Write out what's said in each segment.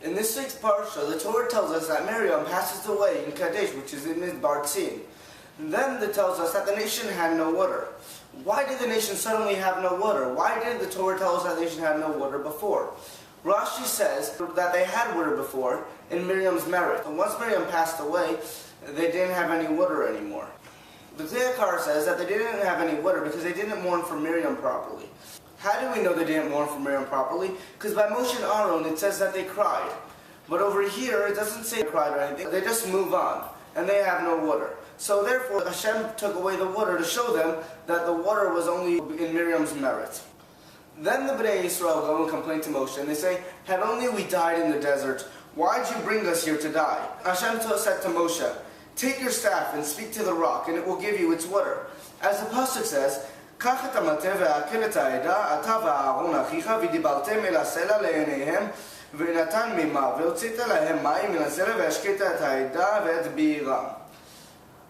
In this week's Parsha, the Torah tells us that Miriam passes away in Kadesh, which is in Midbar Tzin. And then it tells us that the nation had no water. Why did the nation suddenly have no water? Why did the Torah tell us that the nation had no water before? Rashi says that they had water before in Miriam's merit. And once Miriam passed away, they didn't have any water anymore. The Zayakar says that they didn't have any water because they didn't mourn for Miriam properly. How do we know they didn't mourn for Miriam properly? Because by Moshe and Aaron it says that they cried. But over here it doesn't say they cried or anything. They just move on and they have no water. So therefore Hashem took away the water to show them that the water was only in Miriam's merit. Then the Bnei Yisrael go and complain to Moshe and they say, had only we died in the desert, why'd you bring us here to die? Hashem said to Moshe, take your staff and speak to the rock and it will give you its water. As the Pasuk says, קח את המטה והקל את העדה, אתה ואהרון אחיך, ודיברתם אל הסלע לעיניהם, ונתן מימה, והוצאת להם מים מן הסלע, והשקית את העדה ואת בעירם.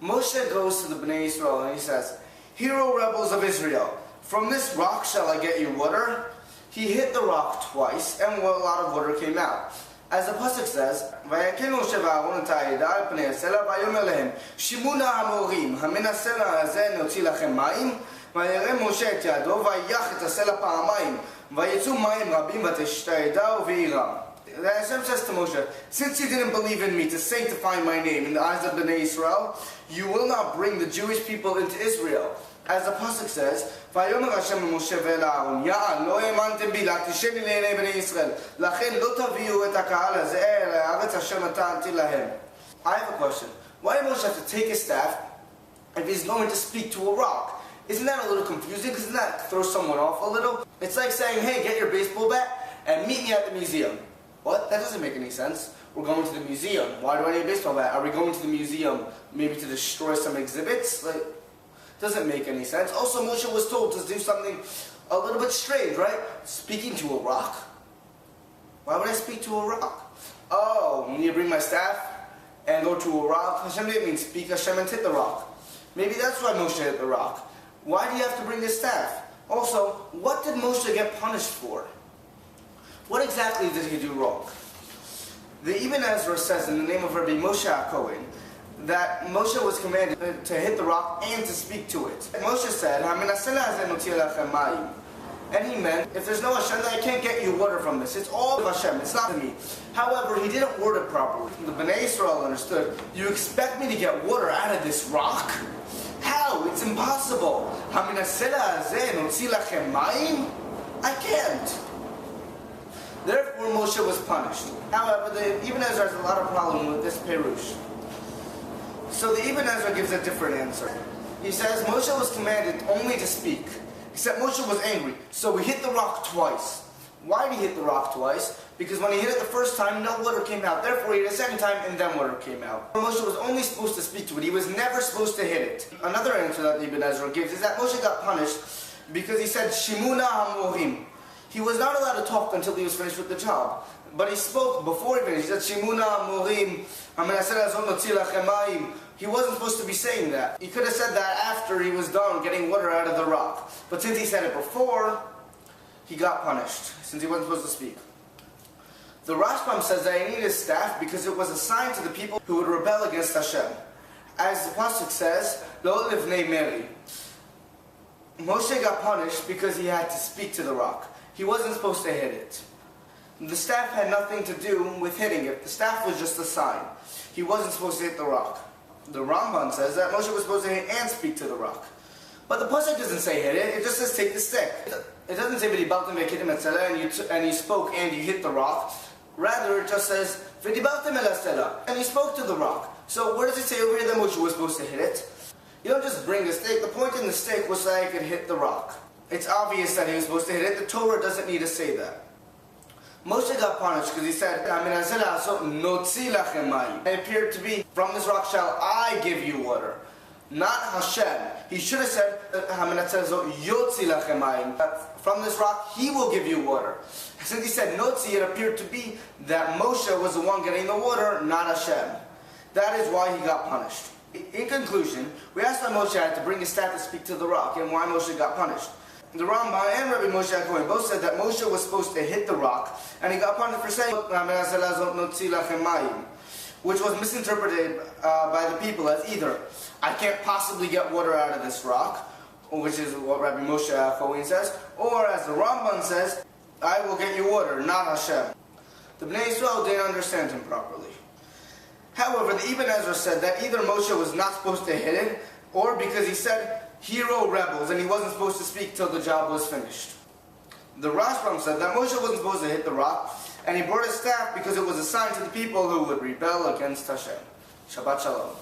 Moshe goes to the Bnei Yisrael and he says, Hear, O rebels of Israel, from this rock shall I get you water? He hit the rock twice, and a lot of water came out. As the Pasuk says, ויקל משה ואהרון את העדה על פני הסלע, ויאמר להם, שמעו נא המורים, המן הסלע הזה נוציא לכם מים? וירא משה את ידו, ויח את הסלע פעמיים, ויצאו מים רבים ותשת העדה ובעירם. Hashem says to Moshe, since you didn't believe in me to sanctify my name in the eyes of Bnei Israel, you will not bring the Jewish people into Israel. As the Pasuk says, ויאמר השם למשה ואל אהרון, יען, לא האמנתם בי להקדישני לעיני בני ישראל, לכן לא תביאו את הקהל הזה אל הארץ אשר נתתי להם. I have a question. Why did Moshe have to take his staff if he's going to speak to a rock? Isn't that a little confusing? Doesn't that throw someone off a little? It's like saying, hey, get your baseball bat and meet me at the museum. What? That doesn't make any sense. We're going to the museum. Why do I need a baseball bat? Are we going to the museum maybe to destroy some exhibits? Like, doesn't make any sense. Also, Moshe was told to do something a little bit strange, right? Speaking to a rock? Why would I speak to a rock? Oh, you need to bring my staff and go to a rock? Hashem didn't mean speak Hashem and hit the rock. Maybe that's why Moshe hit the rock. Why do you have to bring his staff? Also, what did Moshe get punished for? What exactly did he do wrong? The Ibn Ezra says in the name of Rabbi Moshe HaKohen that Moshe was commanded to hit the rock and to speak to it. Moshe said, and he meant, if there's no Hashem, then I can't get you water from this. It's all of Hashem, it's not me. However, he didn't word it properly. The Bnei Israel understood, you expect me to get water out of this rock? How? It's impossible. I can't. Therefore, Moshe was punished. However, the Ibn Ezra has a lot of problem with this perush. So the Ibn Ezra gives a different answer. He says Moshe was commanded only to speak. Except Moshe was angry, so he hit the rock twice. Why did he hit the rock twice? Because when he hit it the first time, no water came out. Therefore, he hit it a second time, and then water came out. Moshe was only supposed to speak to it. He was never supposed to hit it. Another answer that Ibn Ezra gives is that Moshe got punished because he said, Shimuna hamorim. He was not allowed to talk until he was finished with the job. But he spoke before he finished. He said, Shimuna hamorim. He wasn't supposed to be saying that. He could have said that after he was done getting water out of the rock. But since he said it before, he got punished, since he wasn't supposed to speak. The Rashbam says that he needed his staff because it was a sign to the people who would rebel against Hashem. As the Pasuk says, Lo livnei meri. Moshe got punished because he had to speak to the rock. He wasn't supposed to hit it. The staff had nothing to do with hitting it. The staff was just a sign. He wasn't supposed to hit the rock. The Ramban says that Moshe was supposed to hit and speak to the rock. But the Pasuk doesn't say hit it, it just says take the stick. It doesn't say v'dibartem v'kitim et selah and you spoke and you hit the rock. Rather it just says v'dibartem el selah and you spoke to the rock. So where does it say over here that Moshe was supposed to hit it? You don't just bring the stick. The point in the stick was that he could hit the rock. It's obvious that he was supposed to hit it. The Torah doesn't need to say that. Moshe got punished because he said, it appeared to be, from this rock shall I give you water, not Hashem. He should have said, from this rock he will give you water. Since he said Notzi, it appeared to be that Moshe was the one getting the water, not Hashem. That is why he got punished. In conclusion, we asked why Moshe had to bring his staff to speak to the rock and why Moshe got punished. the Rambam and Rabbi Moshe HaKohen both said that Moshe was supposed to hit the rock, and he got punished for saying, which was misinterpreted by the people as either, I can't possibly get water out of this rock, which is what Rabbi Moshe HaKohen says, or as the Rambam says, I will get you water, not Hashem. The Bnei Yisrael didn't understand him properly. However, the Ibn Ezra said that either Moshe was not supposed to hit it, or because he said, hero rebels, and he wasn't supposed to speak till the job was finished. The Rashbam said that Moshe wasn't supposed to hit the rock, and he brought his staff because it was a sign to the people who would rebel against Hashem. Shabbat Shalom.